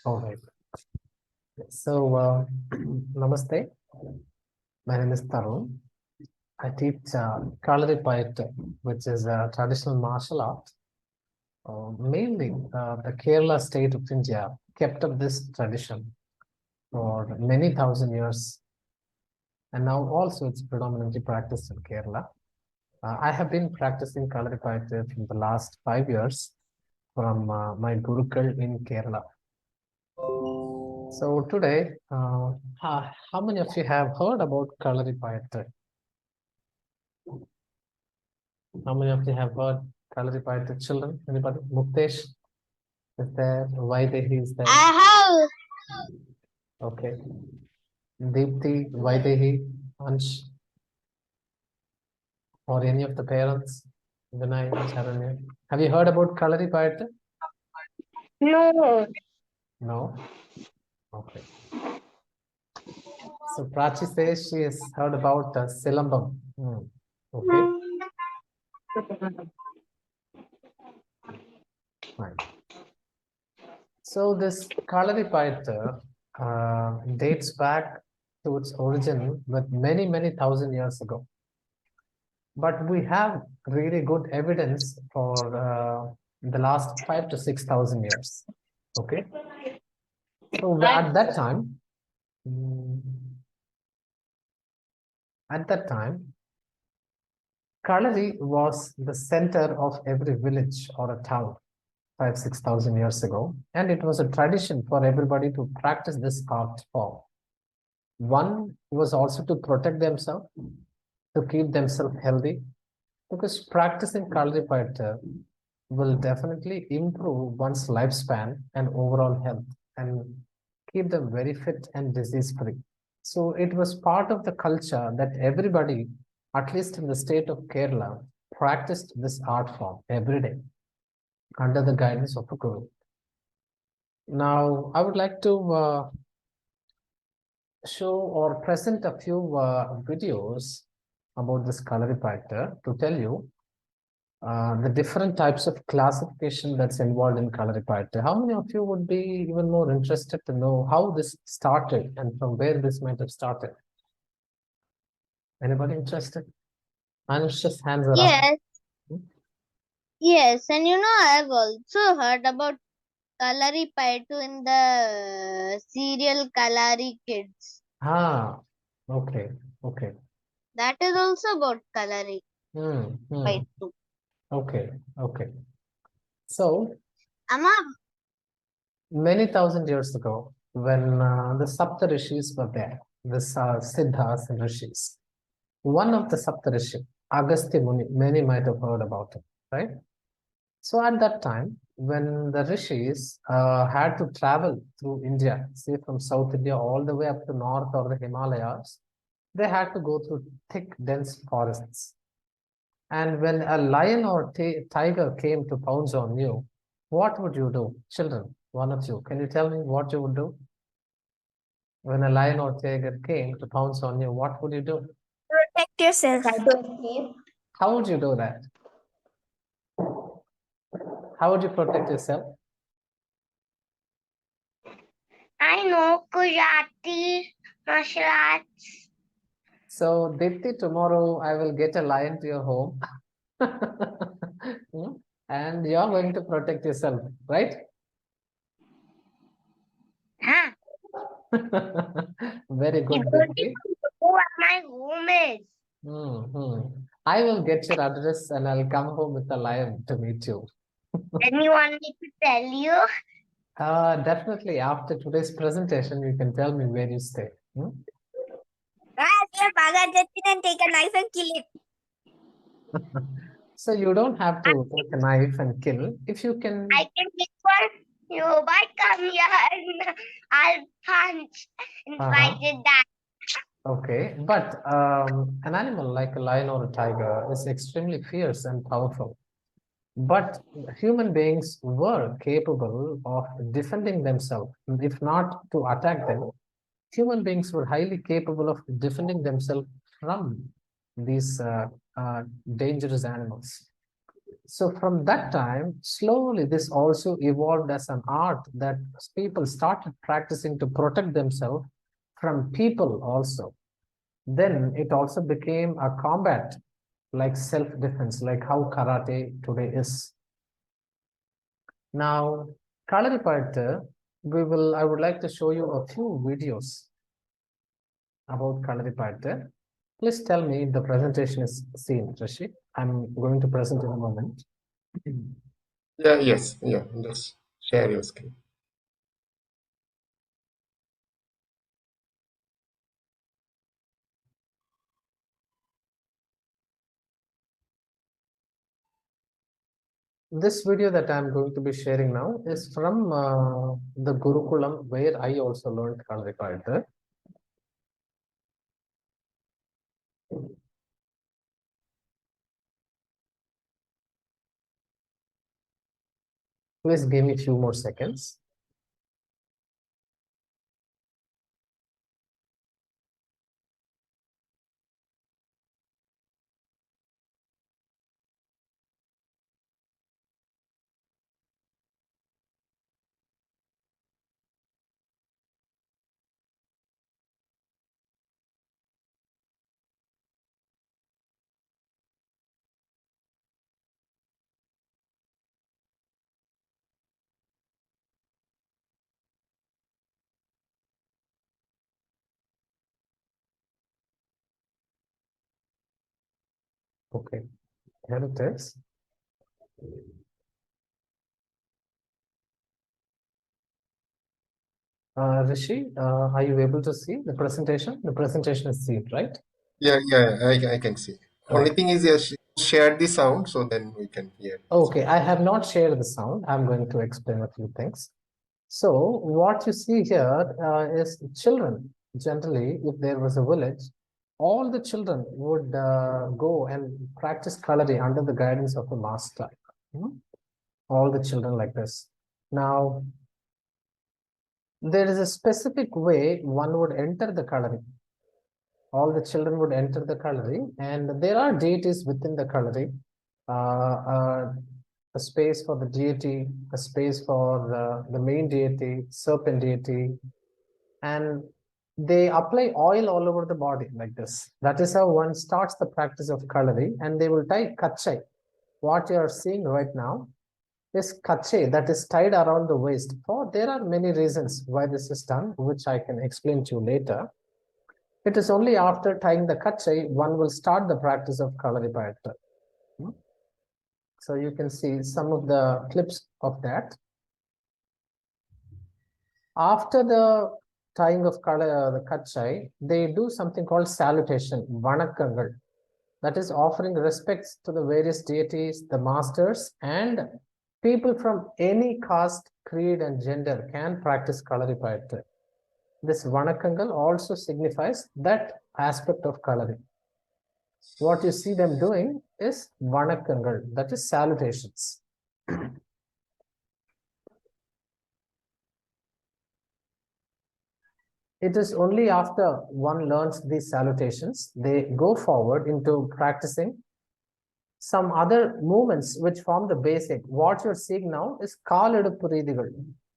All right. So, namaste. My name is Tarun. I teach Kalari, which is a traditional martial art. Mainly, the Kerala state of India kept up this tradition for many thousand years, and now also it's predominantly practiced in Kerala. I have been practicing Kalari for the last 5 years from my Gurukul in Kerala. So today, how many of you have heard about Kalari? How many of you have heard Kalari children? Anybody? Muktesh is there? Vaidehi is there? I have. Okay. Deepthi, Vaidehi, Ansh, or any of the parents? Vinay, Charanya. Have you heard about Kalari? No. No? Okay. So Prachi says she has heard about Silambam. Okay. Fine. So this Kalari dates back to its origin with many thousand years ago. But we have really good evidence for the last 5 to 6,000 years. Okay. So at that time, Kalari was the center of every village or a town 6,000 years ago, and it was a tradition for everybody to practice this art form. One was also to protect themselves, to keep themselves healthy, because practicing Kalari will definitely improve one's lifespan and overall health and keep them very fit and disease free. So it was part of the culture that everybody, at least in the state of Kerala, practiced this art form every day under the guidance of a guru. Now, I would like to show or present a few videos about this Kalari to tell you the different types of classification that's involved in Kalari. How many of you would be even more interested to know how this started and from where this might have started? Anybody interested? Anush's hands are up. Yes. Yes, and I've also heard about Kalari Paitu in the serial Kalari Kids. Ah, okay, okay. That is also about Kalari Paitu. Okay, okay. So, Amma, many thousand years ago, when the Sapta Rishis were there, the Siddhas and Rishis, one of the Sapta Rishi, Agastya Muni, many might have heard about it, right? So at that time, when the Rishis had to travel through India, say from South India all the way up to North or the Himalayas, they had to go through thick, dense forests. And when a lion or tiger came to pounce on you, what would you do? Children, one of you, can you tell me what you would do? When a lion or tiger came to pounce on you, what would you do? protect yourself. How would you do that? How would you protect yourself? I know Gujarati martial arts. So, Dipti, tomorrow I will get a lion to your home. And you're going to protect yourself, right? Huh? Very good, You don't Dipti. know what my home is. I will get your address and I'll come home with a lion to meet you. And you want me to tell you? Definitely. After today's presentation, you can tell me where you stay. And take a knife and kill it. So you don't have to take a knife and kill. If you can. I can take one. You might come here and I'll punch and fight it that. Okay, but an animal like a lion or a tiger is extremely fierce and powerful. But human beings were capable of defending themselves. If not to attack them, human beings were highly capable of defending themselves from these dangerous animals. So from that time, slowly this also evolved as an art that people started practicing to protect themselves from people also. Then it also became a combat, like self-defense, like how karate today is. Now, Kalaripayattu, I would like to show you a few videos about Kalaripayattu. Please tell me if the presentation is seen, Rishi. I'm going to present in a moment. Yeah, yes, yeah. Just share your screen. This video that I'm going to be sharing now is from the Gurukulam where I also learned Kalaripayattu. Please give me a few more seconds. Okay, here it is. Rishi, are you able to see the presentation? The presentation is seen, right? Yeah, yeah, I can see. Only Okay. thing is, yeah, share the sound so then we can hear. Okay, I have not shared the sound. I'm going to explain a few things. So what you see here is children. Generally, if there was a village, all the children would go and practice Kalari under the guidance of a master. Hmm? All the children like this. Now, there is a specific way one would enter the Kalari. All the children would enter the Kalari, and there are deities within the Kalari. A space for the deity, a space for the main deity, serpent deity, and they apply oil all over the body like this. That is how one starts the practice of Kalari, and they will tie kachai. What you are seeing right now is kachai that is tied around the waist. For there are many reasons why this is done, which I can explain to you later. It is only after tying the kachai one will start the practice of Kalaripayattu. So you can see some of the clips of that. After the tying of the kachai, they do something called salutation, vanakkangal. That is offering respects to the various deities, the masters, and people from any caste, creed, and gender can practice Kalaripayattu. This vanakkangal also signifies that aspect of Kalari. What you see them doing is vanakkangal, that is salutations. It is only after one learns these salutations, they go forward into practicing some other movements which form the basic. What you're seeing now is Kaledu,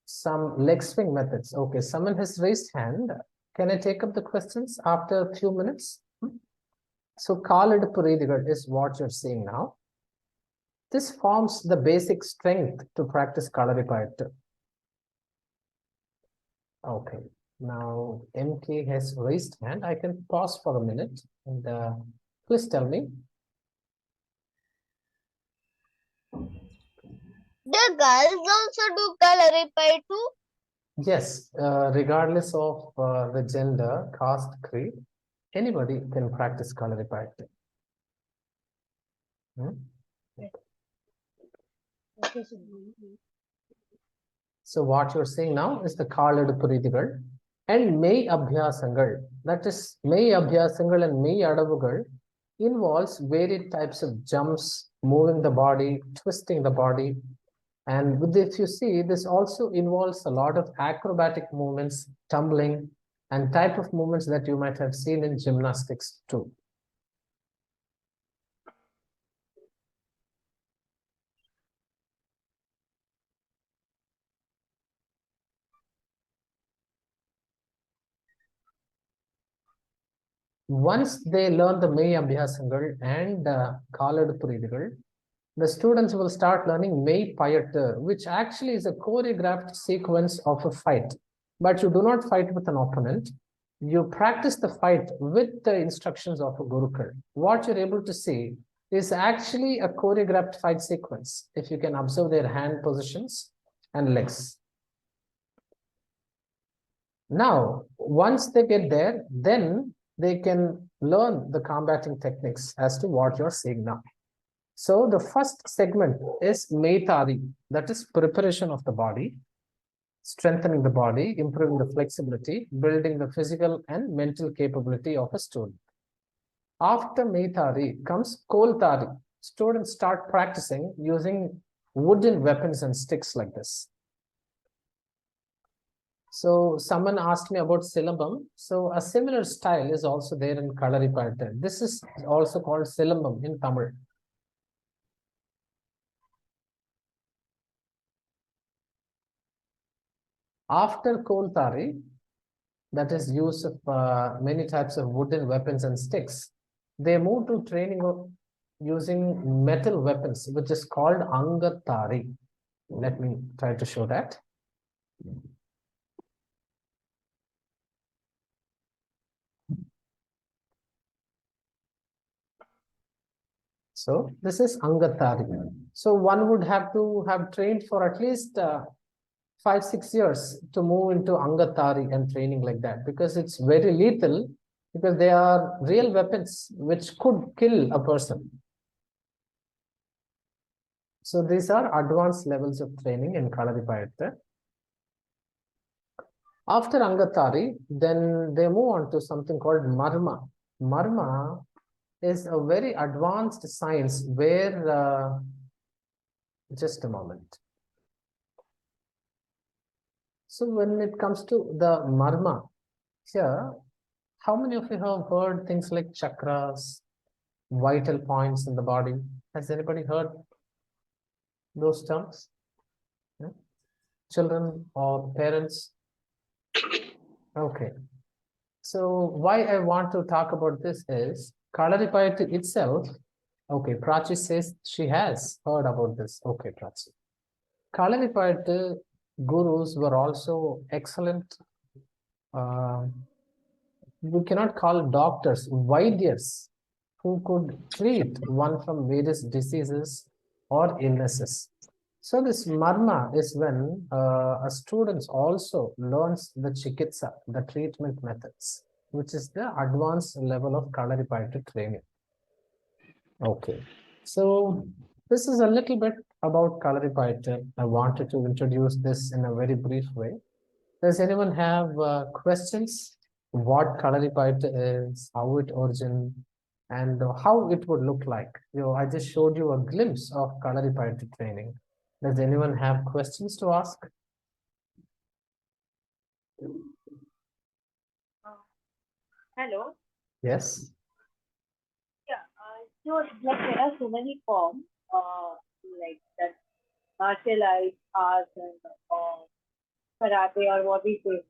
some leg swing methods. Okay, someone has raised hand. Can I take up the questions after a few minutes? So Kaledu is what you're seeing now. This forms the basic strength to practice Kalaripayattu. Okay, now MK has raised hand. I can pause for a minute and please tell me. The girls also do Kalari too. Yes, regardless of the gender, caste, creed, anybody can practice Kalaripayattu. Hmm? So what you're seeing now is the Kaladupuridigal and May Abhyasangal. That is May Abhyasangal and May Adavugal involves varied types of jumps, moving the body, twisting the body. And with this, you see, this also involves a lot of acrobatic movements, tumbling, and type of movements that you might have seen in gymnastics too. Once they learn the Mei Abhyasangal and Kaladu Puridigal, the students will start learning Mei Payattu, which actually is a choreographed sequence of a fight. But you do not fight with an opponent. You practice the fight with the instructions of a Gurukul. What you're able to see is actually a choreographed fight sequence, if you can observe their hand positions and legs. Now, once they get there, then they can learn the combating techniques as to what you're seeing now. So the first segment is Meitari, that is preparation of the body, strengthening the body, improving the flexibility, building the physical and mental capability of a student. After Meitari comes Koltari. Students start practicing using wooden weapons and sticks like this. So someone asked me about Silambam. So a similar style is also there in Kalari pattern. This is also called Silambam in Tamil. After Koltari, that is use of many types of wooden weapons and sticks, they move to training of using metal weapons, which is called Angatari. Let me try to show that. So this is Angatari. So one would have to have trained for at least 5-6 years to move into Angatari and training like that, because it's very lethal, because they are real weapons which could kill a person. So these are advanced levels of training in Kalari Payatta. After Angatari, then they move on to something called Marma. Marma is a very advanced science where, just a moment. So when it comes to the Marma, here, how many of you have heard things like chakras, vital points in the body? Has anybody heard those terms? Yeah? Children or parents? Okay. So why I want to talk about this is Kalari Payattu itself. Okay, Prachi says she has heard about this. Okay, Prachi. Kalari Payattu gurus were also excellent. We cannot call doctors, Vaidyas, who could treat one from various diseases or illnesses. So this marma is when a student also learns the chikitsa, the treatment methods, which is the advanced level of Kalaripayattu training. Okay, so this is a little bit about Kalaripayattu. I wanted to introduce this in a very brief way. Does anyone have questions? What Kalaripayattu is, how it originated, and how it would look like? I just showed you a glimpse of Kalaripayattu training. Does anyone have questions to ask? Hello. Yes. Yeah. So like there are so many forms, like that martial arts, and karate or what we say.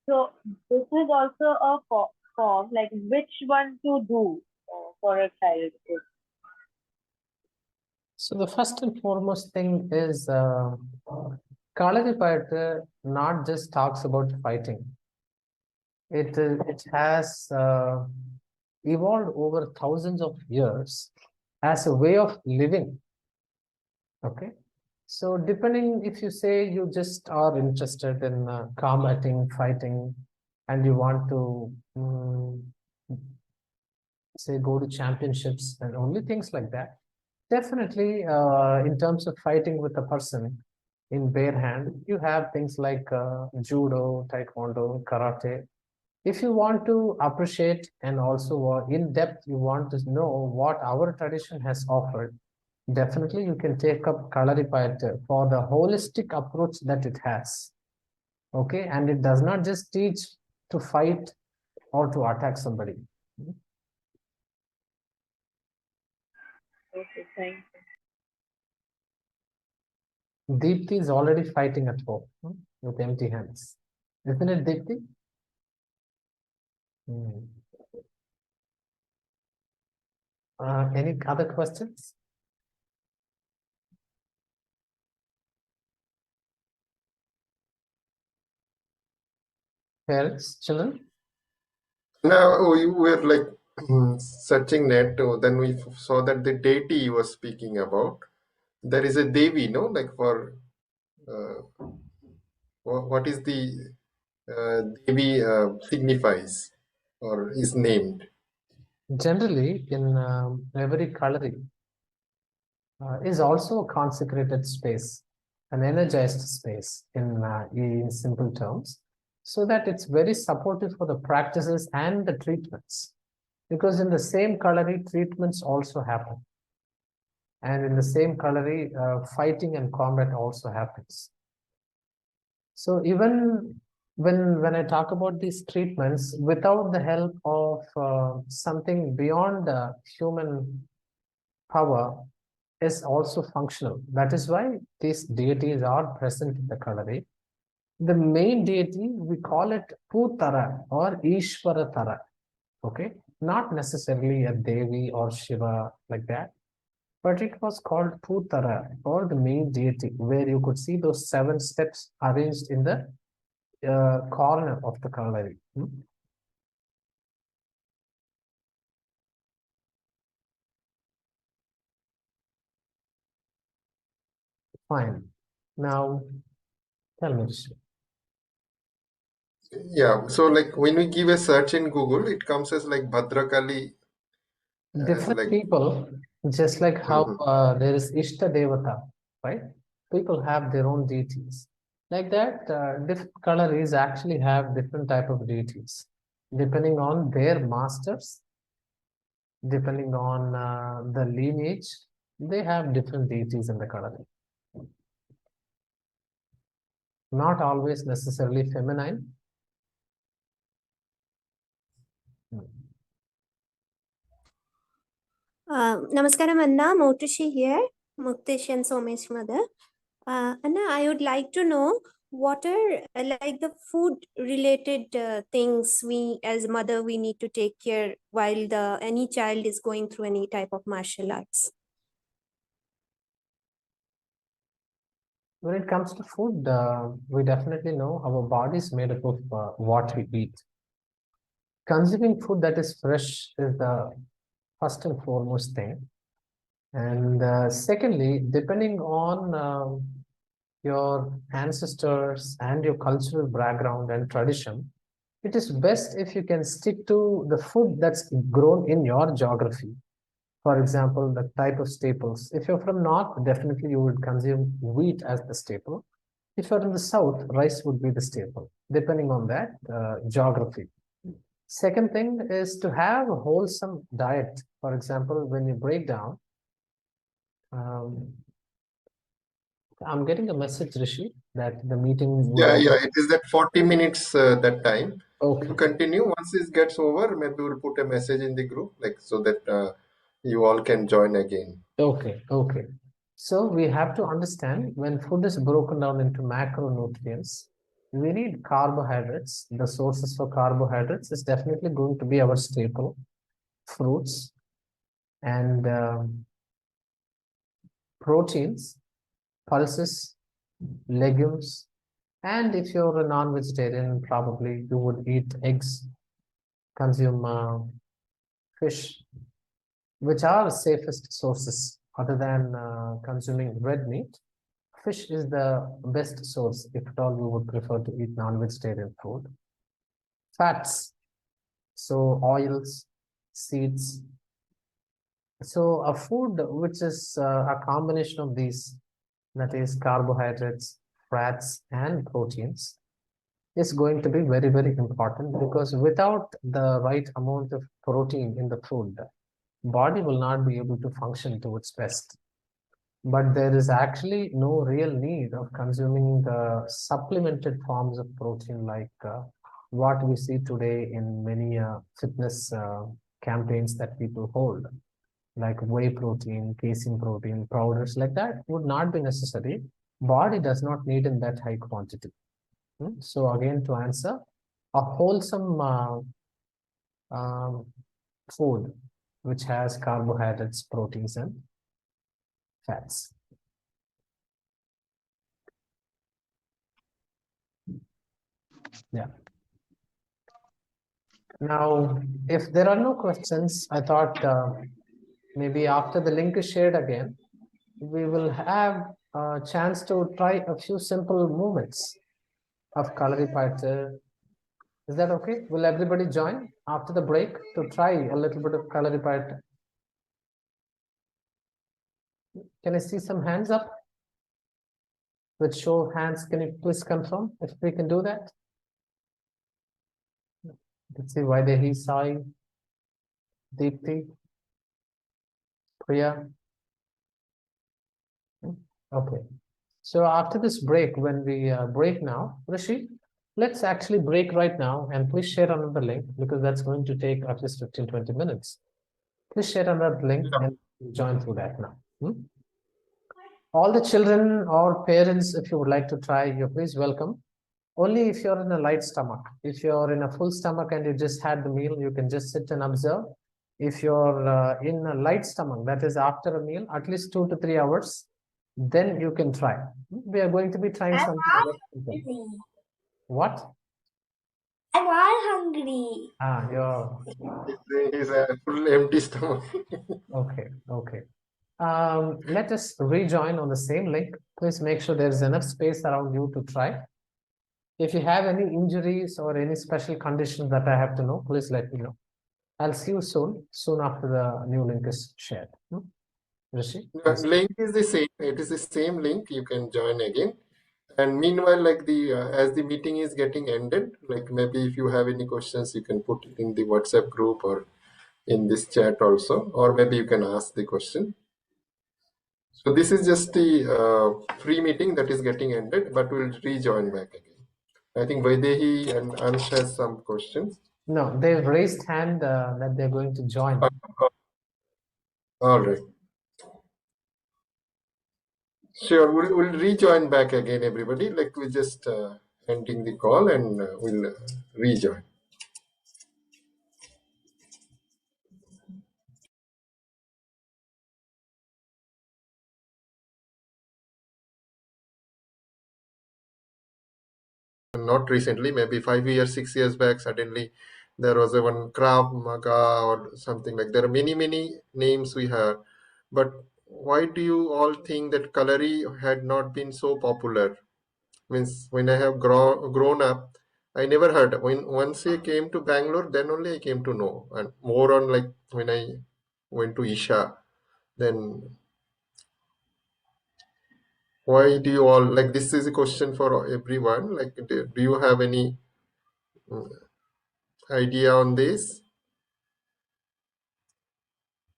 So this is also a form. Like which one to do for a child? So the first and foremost thing is Kalaripayattu not just talks about fighting. It has evolved over thousands of years as a way of living. Okay. So depending, if you say you just are interested in combating, fighting, and you want to say go to championships and only things like that, definitely in terms of fighting with a person in bare hand, you have things like judo, taekwondo, karate. If you want to appreciate and also in depth, you want to know what our tradition has offered, definitely you can take up Kalaripayattu for the holistic approach that it has. Okay, and it does not just teach to fight or to attack somebody. Okay, thank you. Deepthi is already fighting at home with empty hands. Isn't it, Deepthi? Any other questions? Parents, children? Now we were like searching net, then we saw that the deity he was speaking about. There is a Devi, no? Like for what is the Devi signifies or is named? Generally, in every Kalari is also a consecrated space, an energized space in simple terms, so that it's very supportive for the practices and the treatments. Because in the same Kalari, treatments also happen. And in the same Kalari, fighting and combat also happens. So even when I talk about these treatments, without the help of something beyond human power, is also functional. That is why these deities are present in the Kalari. The main deity, we call it Putara or Ishvara Tara. Okay, not necessarily a Devi or Shiva like that, but it was called Putara or the main deity, where you could see those 7 steps arranged in the corner of the Kalari. Fine. Now, tell me, Rishi. Yeah, so like when we give a search in Google, it comes as like Bhadrakali, Different like people, just like how Mhm. there is Ishta Devata, right? People have their own deities. Like that, different Kalaris actually have different type of deities, depending on their masters, depending on the lineage, they have different deities in the Kalari. Not always necessarily feminine. Namaskaram, Anna. Motushi here, Muktesh and Somesh mother. Anna, I would like to know what are like the food related things we as mother we need to take care while the any child is going through any type of martial arts. When it comes to food, we definitely know our body is made up of what we eat. Consuming food that is fresh is the first and foremost thing. And secondly, depending on your ancestors and your cultural background and tradition, it is best if you can stick to the food that's grown in your geography. For example, the type of staples. If you're from North, definitely you would consume wheat as the staple. If you're in the South, rice would be the staple, depending on that geography. Second thing is to have a wholesome diet. For example, when you break down, um, I'm getting a message, Rishi, that the meeting would. Yeah, it is that 40 minutes that time. Okay. You continue. Once this gets over, maybe we'll put a message in the group, like so that you all can join again. Okay. So we have to understand when food is broken down into macronutrients, we need carbohydrates. The sources for carbohydrates is definitely going to be our staple, fruits, and proteins, pulses, legumes, and if you're a non-vegetarian, probably you would eat eggs, consume fish, which are safest sources other than consuming red meat. Fish is the best source if at all you would prefer to eat non-vegetarian food. Fats, so oils, seeds. So a food which is a combination of these, that is carbohydrates, fats, and proteins, is going to be very, very important because without the right amount of protein in the food, body will not be able to function to its best. But there is actually no real need of consuming the supplemented forms of protein like what we see today in many fitness campaigns that people hold, like whey protein, casein protein, powders like that would not be necessary. Body does not need in that high quantity. So again, to answer, a wholesome um, food which has carbohydrates, proteins, and fats. Yeah. Now, if there are no questions, I thought maybe after the link is shared again, we will have a chance to try a few simple movements of Kalari Paita. Is that okay? Will everybody join after the break to try a little bit of Kalari Paita? Can I see some hands up? With show of hands, can you please confirm if we can do that? Let's see why they Sai, Deepthi, Priya. Okay. So after this break, when we break now, Rishi, let's actually break right now and please share another link because that's going to take at least 15-20 minutes. Please share another link and join through that now. All the children or parents, if you would like to try, you're please welcome. Only if you're in a light stomach. If you're in a full stomach and you just had the meal, you can just sit and observe. If you're in a light stomach, that is after a meal, at least 2 to 3 hours, then you can try. We are going to be trying something. What? I'm all hungry. You're He's a full empty stomach. okay. Okay. Let us rejoin on the same link. Please make sure there's enough space around you to try. If you have any injuries or any special conditions that I have to know, please let me know. I'll see you soon after the new link is shared. Rishi? Link is the same. It is the same link. You can join again. And meanwhile, like the as the meeting is getting ended, like maybe if you have any questions, you can put it in the WhatsApp group or in this chat also, or maybe you can ask the question. So this is just the free meeting that is getting ended, but we'll rejoin back again. I think Vaidehi and Ansh has some questions. No, they've raised hand that they're going to join. All right. Sure, we'll rejoin back again, everybody. Like we just ending the call and we'll rejoin. Not recently, maybe 5 years, 6 years back, suddenly there was a one Krav Maga or something like. There are many names we have, but why do you all think that Kalari had not been so popular? Means when I have grown up, I never heard. Once I came to Bangalore, then only I came to know, and more on like when I went to Isha, then why do you all like? This is a question for everyone. Like, do you have any idea on this?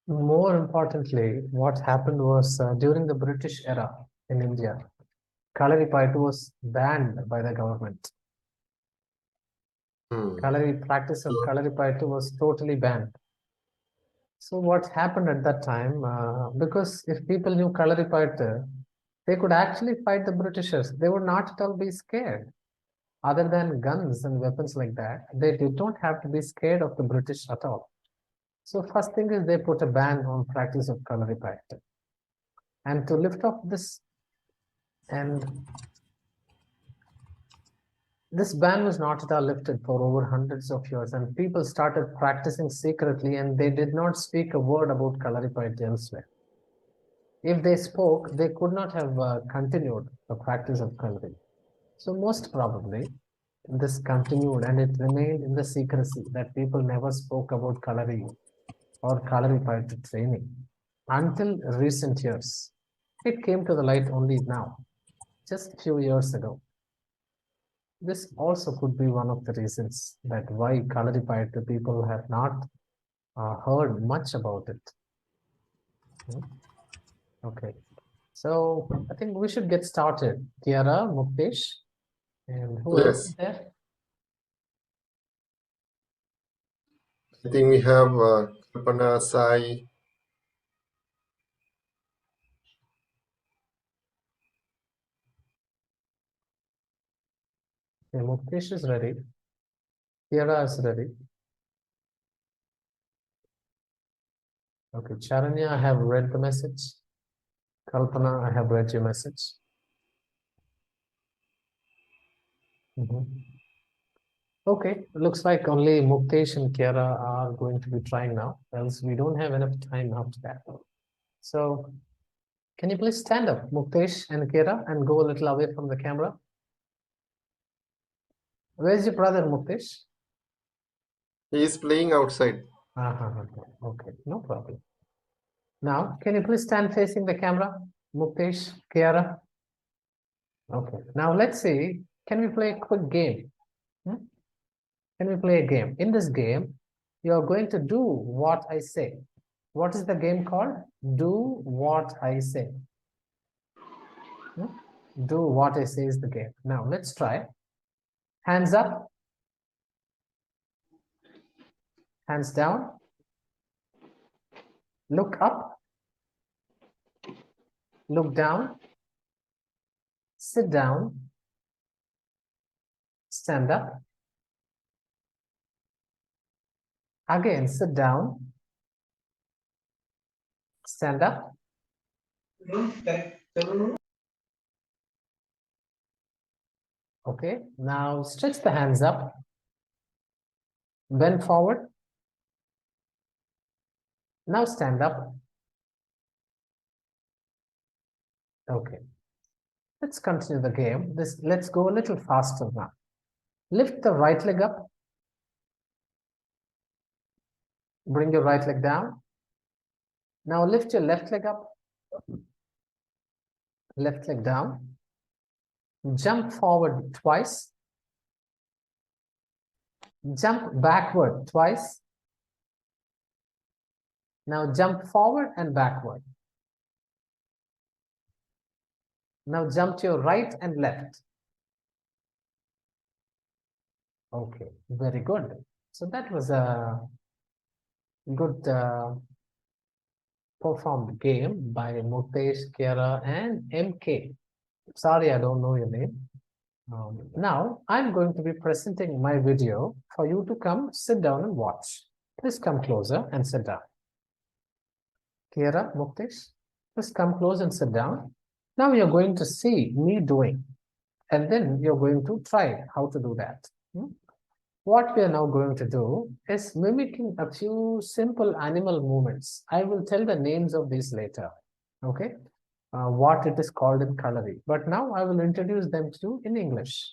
More importantly, what happened was during the British era in India, Kalari Paitu was banned by the government. Practice of Kalari Paitu was totally banned. So what happened at that time, because if people knew Kalari Paitu, they could actually fight the Britishers. They would not at all be scared. Other than guns and weapons like that, they did not have to be scared of the British at all. So first thing is they put a ban on practice of Kalari Paitu. And to lift off this, and this ban was not at all lifted for over hundreds of years, and people started practicing secretly, and they did not speak a word about Kalari Paitu elsewhere. If they spoke, they could not have continued the practice of Kalari. So most probably, this continued and it remained in the secrecy that people never spoke about Kalari or Kalari Paitu training until recent years. It came to the light only now, just a few years ago. This also could be one of the reasons that why Kalari Paitu people have not heard much about it. Okay. So I think we should get started. Kiara, Muktesh, and who else is there? I think we have Kalpana, Sai. Okay, Muktesh is ready. Kiara is ready. Okay, Charanya, I have read the message. Kalpana, I have read your message. Okay, looks like only Muktesh and Kiara are going to be trying now, else we don't have enough time after that. So, can you please stand up, Muktesh and Kiara, and go a little away from the camera? Where's your brother, Muktesh? He is playing outside. Okay, no problem. Now, can you please stand facing the camera, Muktesh, Kiara? Okay, now let's see, can we play a quick game? Can we play a game? In this game, you're going to do what I say. What is the game called? Do what I say. Do what I say is the game. Now, let's try. Hands up. Hands down. Look up. Look down. Sit down. Stand up. Again, sit down. Stand up. Okay, now stretch the hands up. Bend forward. Now stand up. Okay, let's continue the game. Let's go a little faster now. Lift the right leg up. Bring your right leg down. Now lift your left leg up. Left leg down. Jump forward twice. Jump backward twice. Now jump forward and backward. Now jump to your right and left. Okay, very good. So that was a good performed game by Muktesh, Kiara, and MK. Sorry, I don't know your name. Now, I'm going to be presenting my video for you to come sit down and watch. Please come closer and sit down. Kiara, Muktesh, please come close and sit down. Now you're going to see me doing, and then you're going to try how to do that. What we are now going to do is mimicking a few simple animal movements. I will tell the names of these later, okay? What it is called in Kalari. But now I will introduce them to you in English.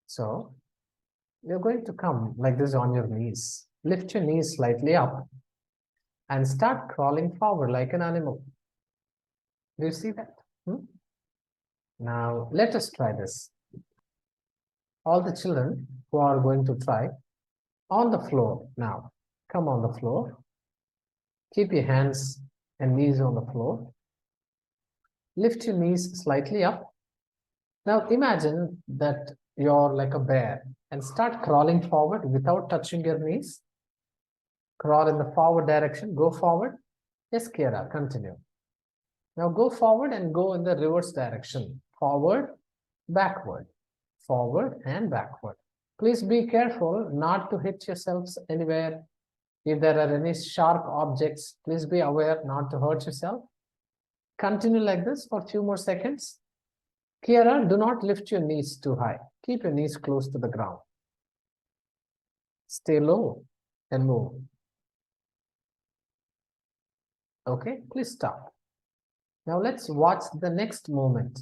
So, you're going to come like this on your knees. Lift your knees slightly up and start crawling forward like an animal. Do you see that? Now, let us try this. All the children who are going to try, on the floor now. Come on the floor. Keep your hands and knees on the floor. Lift your knees slightly up. Now imagine that you're like a bear and start crawling forward without touching your knees. Crawl in the forward direction. Go forward. Yes, Kiara, continue. Now go forward and go in the reverse direction. Forward, backward, forward and backward. Please be careful not to hit yourselves anywhere. If there are any sharp objects, please be aware not to hurt yourself. Continue like this for a few more seconds. Kiara, do not lift your knees too high. Keep your knees close to the ground. Stay low and move. Okay, please stop. Now let's watch the next moment.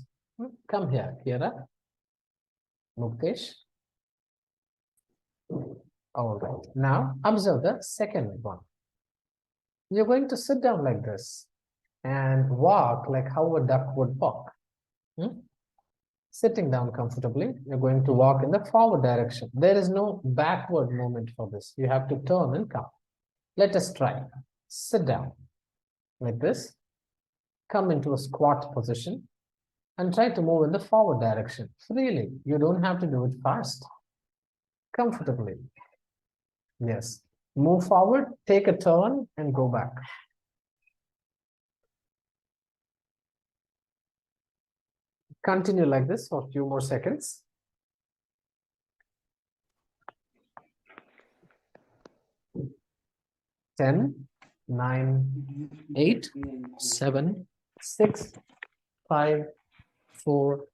Come here, Kiara. Muktesh. All right. Now observe the second one. You're going to sit down like this and walk like how a duck would walk. Sitting down comfortably, you're going to walk in the forward direction. There is no backward movement for this. You have to turn and come. Let us try. Sit down like this. Come into a squat position and try to move in the forward direction freely. You don't have to do it fast. Comfortably. Yes. Move forward, take a turn and go back. Continue like this for a few more seconds. 10, 9, 8, 7, 6, 5, 4,